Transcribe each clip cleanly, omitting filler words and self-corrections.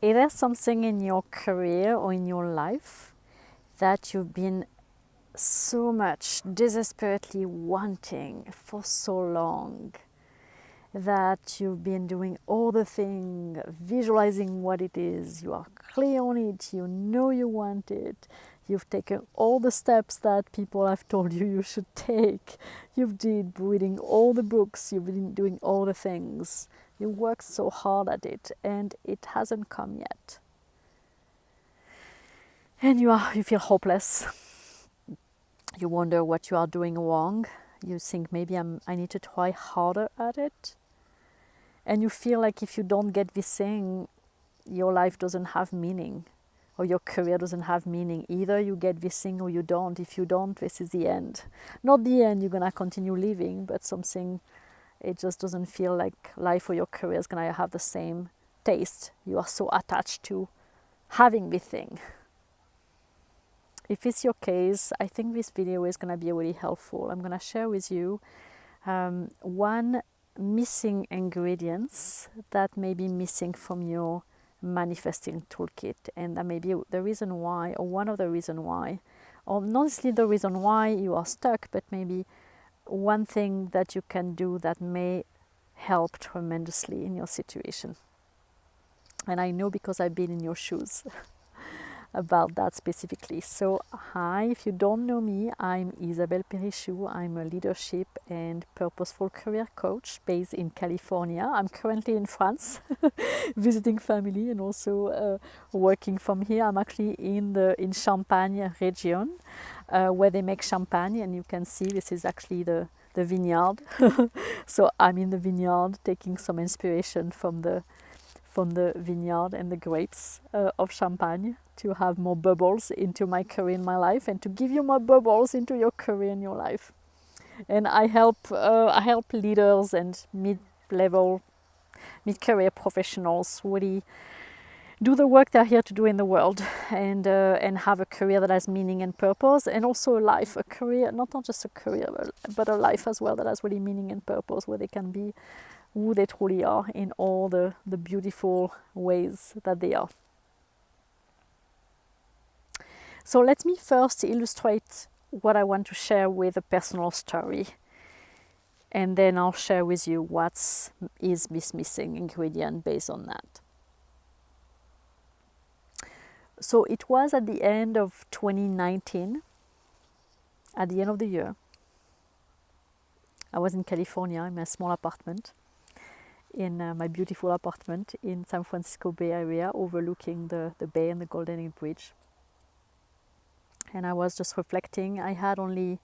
Is there something in your career or in your life that you've been so much desperately wanting for so long, that you've been doing all the things, visualizing what it is, you are clear on it, you know you want it, you've taken all the steps that people have told you you should take, you've been reading all the books, you've been doing all the things, you worked so hard at it and it hasn't come yet. And you feel hopeless. You wonder what you are doing wrong. You think maybe I need to try harder at it. And you feel like if you don't get this thing, your life doesn't have meaning, or your career doesn't have meaning. Either you get this thing or you don't. If you don't, this is the end. Not the end, you're going to continue living, but something, it just doesn't feel like life or your career is going to have the same taste. You are so attached to having this thing. If it's your case, I think this video is going to be really helpful. I'm going to share with you one missing ingredients that may be missing from your manifesting toolkit, and that may be the reason why, or one of the reasons why, or not necessarily the reason why you are stuck, but maybe one thing that you can do that may help tremendously in your situation. And I know because I've been in your shoes about that specifically. So hi, if you don't know me, I'm Isabelle Périchou. I'm a leadership and purposeful career coach based in California. I'm currently in France visiting family and also working from here. I'm actually in Champagne region where they make champagne, and you can see this is actually the vineyard. So I'm in the vineyard taking some inspiration from the vineyard and the grapes of Champagne to have more bubbles into my career in my life, and to give you more bubbles into your career in your life. And I help leaders and mid-career professionals really do the work they're here to do in the world, and have a career that has meaning and purpose, and also a life, a career, not just a career, but a life as well that has really meaning and purpose, where they can be who they truly are in all the beautiful ways that they are. So let me first illustrate what I want to share with a personal story, and then I'll share with you what is this missing ingredient based on that. So it was at the end of 2019, at the end of the year. I was in California in my small apartment, in my beautiful apartment in San Francisco Bay Area, overlooking the bay and the Golden Gate Bridge. And I was just reflecting. I had only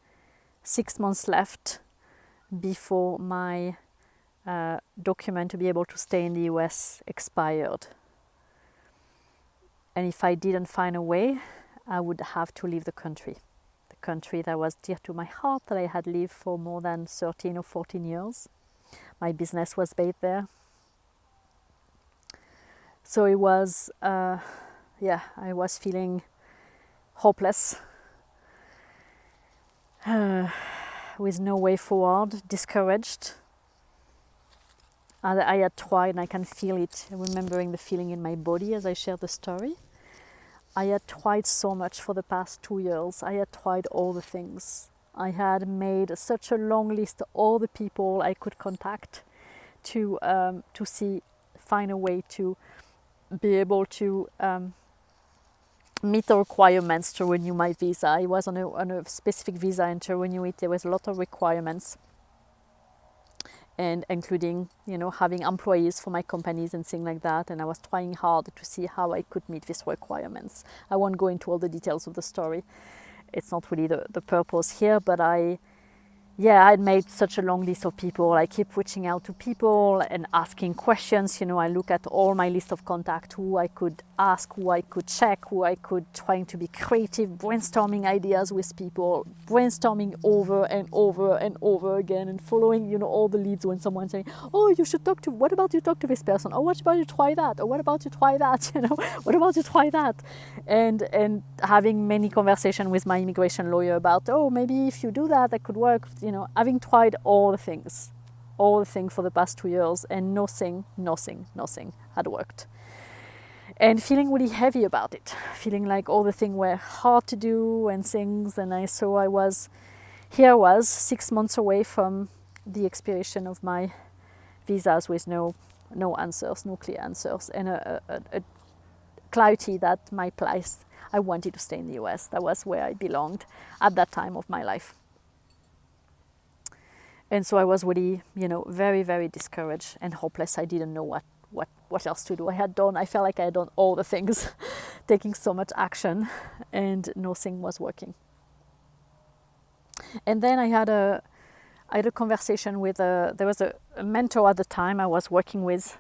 6 months left before my document to be able to stay in the US expired. And if I didn't find a way, I would have to leave the country that was dear to my heart, that I had lived for more than 13 or 14 years. My business was based there. So it was, I was feeling hopeless, with no way forward, discouraged. I had tried, and I can feel it, remembering the feeling in my body as I share the story. I had tried so much for the past 2 years. I had tried all the things. I had made such a long list of all the people I could contact to find a way to be able to meet the requirements to renew my visa. I was on a specific visa, and to renew it, there was a lot of requirements, and including, having employees for my companies and things like that. And I was trying hard to see how I could meet these requirements. I won't go into all the details of the story. It's not really the purpose here, but I had made such a long list of people. I keep reaching out to people and asking questions. I look at all my list of contacts, who I could ask, who I could check, who I could, trying to be creative, brainstorming ideas with people, brainstorming over and over and over again, and following, all the leads when someone's saying, oh, you should what about you talk to this person? Oh, what about you try that? Or what about you try that? What about you try that? And having many conversations with my immigration lawyer about, oh, maybe if you do that, that could work. Having tried all the things for the past 2 years, and nothing had worked. and feeling really heavy about it, feeling like all the things were hard to do and things. And I 6 months away from the expiration of my visas with no answers, no clear answers, and a clarity that my place, I wanted to stay in the US. That was where I belonged at that time of my life. And so I was really, very, very discouraged and hopeless. I didn't know what else to do. I felt like I had done all the things, taking so much action, and nothing was working. And then I had a conversation with there was a mentor at the time I was working with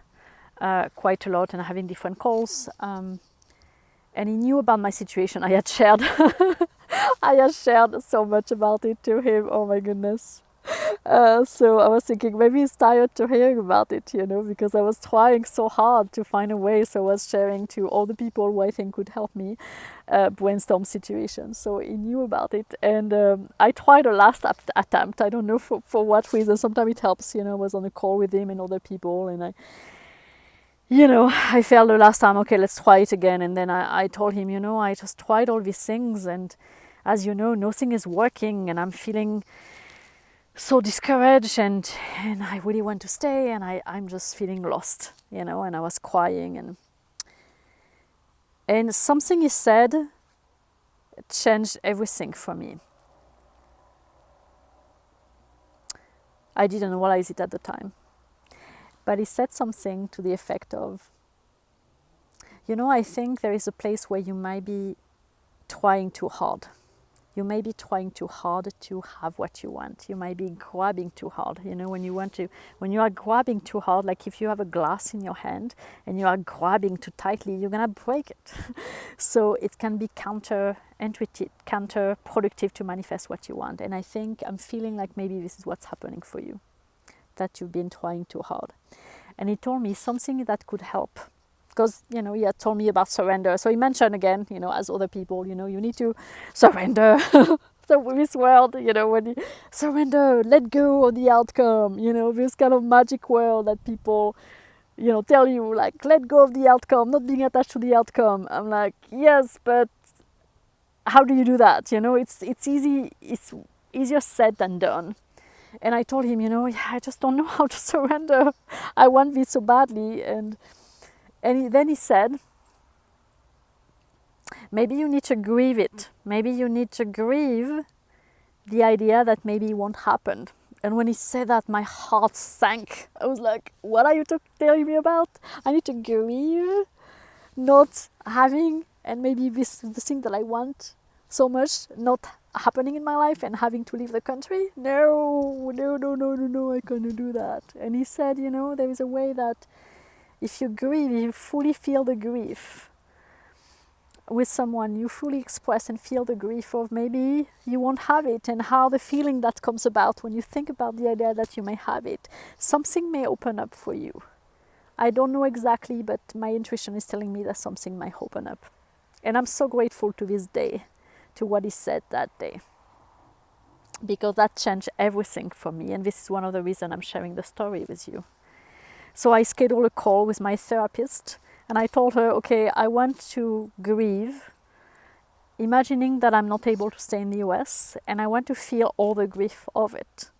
quite a lot and having different calls. And he knew about my situation. I had shared so much about it to him. Oh my goodness. So I was thinking maybe he's tired to hearing about it, because I was trying so hard to find a way. So I was sharing to all the people who I think could help me brainstorm situations. So he knew about it, and I tried a last attempt. I don't know for what reason. Sometimes it helps, I was on a call with him and other people, and I felt the last time, okay, let's try it again. And then I told him, I just tried all these things, and as you know, nothing is working, and I'm feeling so discouraged, and I really want to stay, and I'm just feeling lost, and I was crying, and something he said changed everything for me. I didn't realize it at the time, but he said something to the effect of, I think there is a place where you might be trying too hard. You may be trying too hard to have what you want. You might be grabbing too hard. When you are grabbing too hard, like if you have a glass in your hand and you are grabbing too tightly, you're gonna break it. So it can be counterintuitive, counterproductive to manifest what you want. And I think I'm feeling like maybe this is what's happening for you, that you've been trying too hard. And he told me something that could help. Because, he had told me about surrender. So he mentioned again, as other people, you need to surrender. So with this world, when you surrender, let go of the outcome, this kind of magic word that people, tell you, like, let go of the outcome, not being attached to the outcome. I'm like, yes, but how do you do that? It's easy, it's easier said than done. And I told him, I just don't know how to surrender. I want this so badly. And then he said, maybe you need to grieve it. Maybe you need to grieve the idea that maybe it won't happen. And when he said that, my heart sank. I was like, what are you telling me about? I need to grieve not having, and maybe the thing that I want so much not happening in my life and having to leave the country. No, I can't do that. And he said, there is a way that if you grieve, you fully feel the grief with someone, you fully express and feel the grief of maybe you won't have it, and how the feeling that comes about when you think about the idea that you may have it, something may open up for you. I don't know exactly, but my intuition is telling me that something might open up. And I'm so grateful to this day, to what he said that day, because that changed everything for me. And this is one of the reasons I'm sharing the story with you. So I scheduled a call with my therapist, and I told her, okay, I want to grieve, imagining that I'm not able to stay in the US, and I want to feel all the grief of it.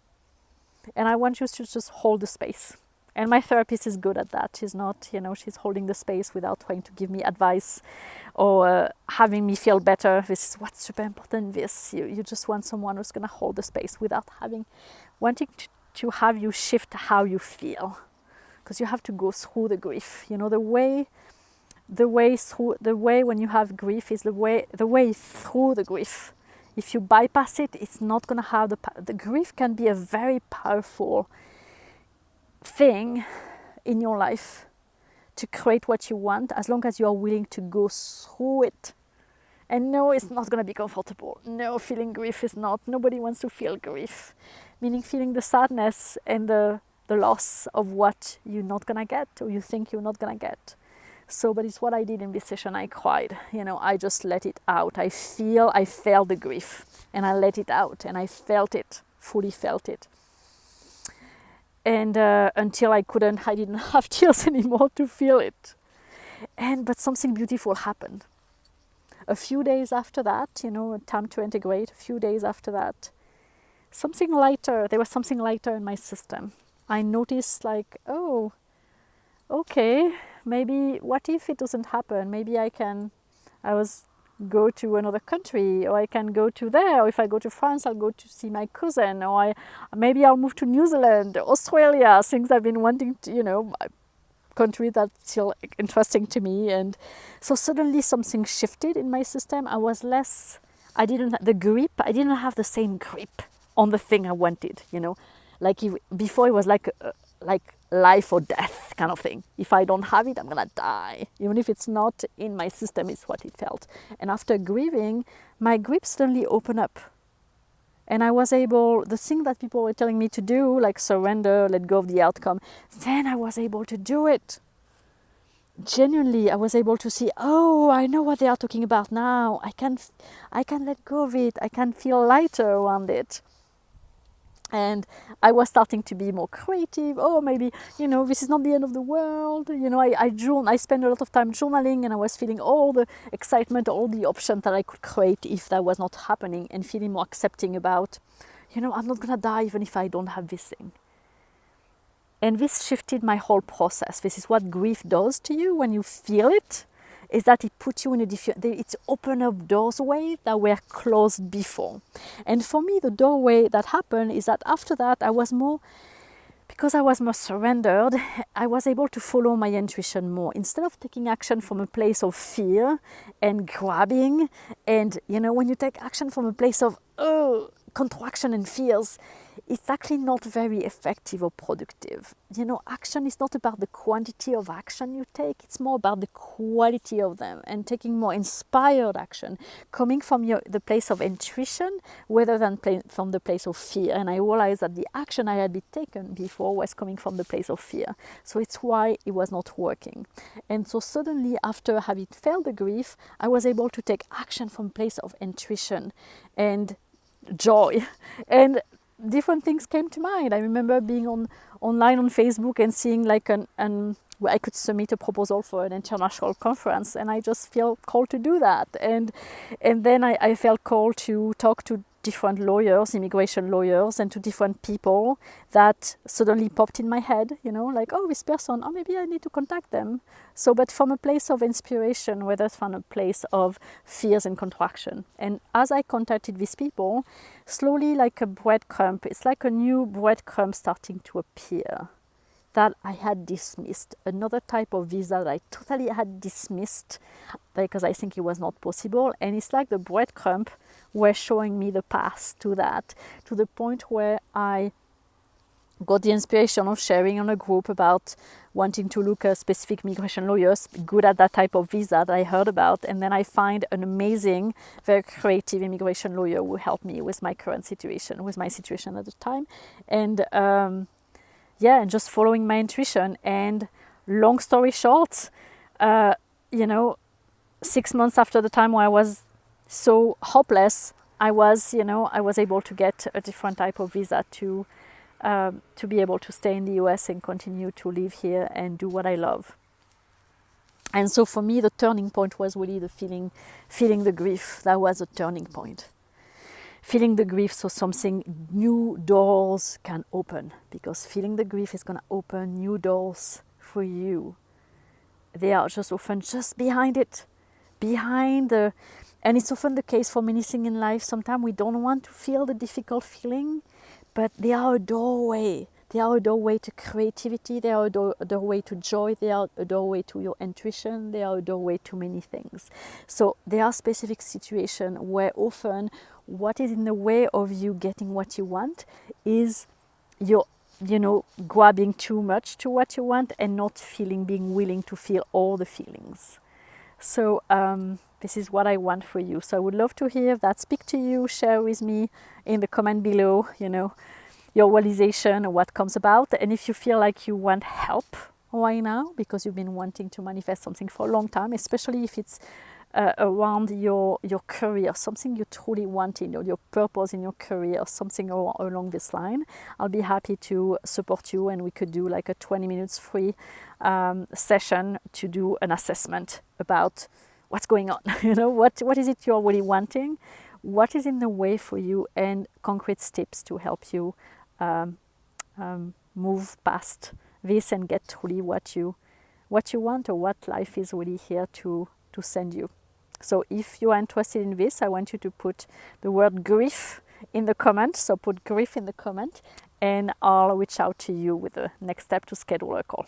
And I want you to just hold the space. And my therapist is good at that. She's not, she's holding the space without trying to give me advice or having me feel better. This is what's super important. You just want someone who's going to hold the space without wanting to have you shift how you feel. Because you have to go through the grief. The way when you have grief is the way through the grief. If you bypass it, it's not going to have the grief can be a very powerful thing in your life to create what you want, as long as you are willing to go through it. And no, it's not going to be comfortable. No, feeling grief is not. Nobody wants to feel grief, meaning feeling the sadness and the loss of what you're not gonna get, or you think you're not gonna get. So, but it's what I did in this session. I cried, I just let it out. I felt the grief, and I let it out, and I fully felt it. And until I didn't have tears anymore to feel it. But something beautiful happened. A few days after that, time to integrate, a few days after that, there was something lighter in my system. I noticed like, oh, okay, maybe what if it doesn't happen? Maybe I was go to another country, or I can go to there, or if I go to France, I'll go to see my cousin, or maybe I'll move to New Zealand, Australia, things I've been wanting to, country that's still interesting to me. And so suddenly something shifted in my system. I didn't have the same grip on the thing I wanted, like before it was like life or death kind of thing. If I don't have it, I'm gonna die. Even if it's not in my system, it's what it felt. And after grieving, my grip suddenly opened up. And I was able, the thing that people were telling me to do, like surrender, let go of the outcome, then I was able to do it. Genuinely, I was able to see, oh, I know what they are talking about now. I can let go of it. I can feel lighter around it. And I was starting to be more creative. Oh, maybe, this is not the end of the world. I spent a lot of time journaling, and I was feeling all the excitement, all the options that I could create if that was not happening, and feeling more accepting about, I'm not going to die even if I don't have this thing. And this shifted my whole process. This is what grief does to you when you feel it, is that it puts you in it's opened up doorways that were closed before. And for me, the doorway that happened is that after that, because I was more surrendered, I was able to follow my intuition more. Instead of taking action from a place of fear and grabbing, and when you take action from a place of contraction and fears, it's actually not very effective or productive. Action is not about the quantity of action you take, it's more about the quality of them, and taking more inspired action, coming from the place of intuition rather than from the place of fear. And I realized that the action I had been taken before was coming from the place of fear. So it's why it was not working. And so suddenly, after having felt the grief, I was able to take action from a place of intuition and joy. And different things came to mind. I remember being online on Facebook and seeing like where I could submit a proposal for an international conference, and I just felt called to do that. And then I felt called to talk to different lawyers, immigration lawyers, and to different people that suddenly popped in my head, like, oh, this person, oh, maybe I need to contact them. So, but from a place of inspiration, rather from a place of fears and contraction. And as I contacted these people, slowly, like a breadcrumb, it's like a new breadcrumb starting to appear that I had dismissed. Another type of visa that I totally had dismissed because I think it was not possible. And it's like the breadcrumb were showing me the path to that, to the point where I got the inspiration of sharing on a group about wanting to look at specific migration lawyers good at that type of visa that I heard about. And then I find an amazing, very creative immigration lawyer who helped me with my current situation, with my situation at the time. And and just following my intuition. And long story short, 6 months after the time where I was so hopeless, I was able to get a different type of visa to be able to stay in the US and continue to live here and do what I love. And so for me, the turning point was really the feeling the grief. That was a turning point. Feeling the grief so something, new doors can open, because feeling the grief is going to open new doors for you. They are just often just behind it, and it's often the case for many things in life. Sometimes we don't want to feel the difficult feeling, but they are a doorway. They are a doorway to creativity. They are a doorway to joy. They are a doorway to your intuition. They are a doorway to many things. So there are specific situations where often what is in the way of you getting what you want is your grabbing too much to what you want and not being willing to feel all the feelings. So this is what I want for you. So I would love to hear that speak to you. Share with me in the comment below, your realization or what comes about. And if you feel like you want help right now because you've been wanting to manifest something for a long time, especially if it's around your career, something you truly want in your purpose in your career, something along this line, I'll be happy to support you, and we could do like a 20 minutes free session to do an assessment about what's going on. You know, what is it you're really wanting, what is in the way for you, and concrete steps to help you move past this and get truly what you want, or what life is really here to send you. So if you are interested in this, I want you to put the word grief in the comment. So put grief in the comment, and I'll reach out to you with the next step to schedule a call.